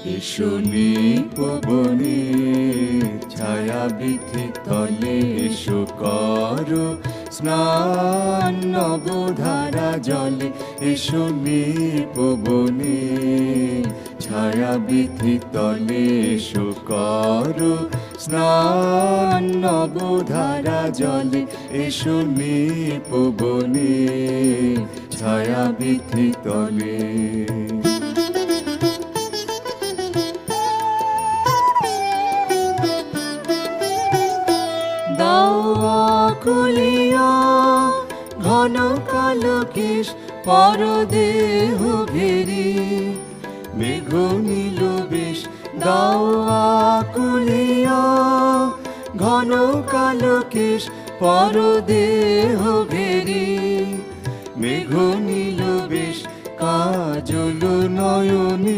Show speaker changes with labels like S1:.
S1: এসো নিপবনে ছায়া বৃথি তলে এসো করো স্নান নবধারা জলে এসো নিপবনে ছায়া বৃথি তলে এসো করো স্নান নবধারা জলে এসো নিপবনে ছায়া বৃথি তলে।
S2: খুলিয়া ঘন কালো কেশ পরদেহ ঘেরি মেঘ নীল বেশ দাও আকুলিয়া ঘন কালো কেশ পরদেহ ঘেরি মেঘ নীল বেশ কাজল নয়নে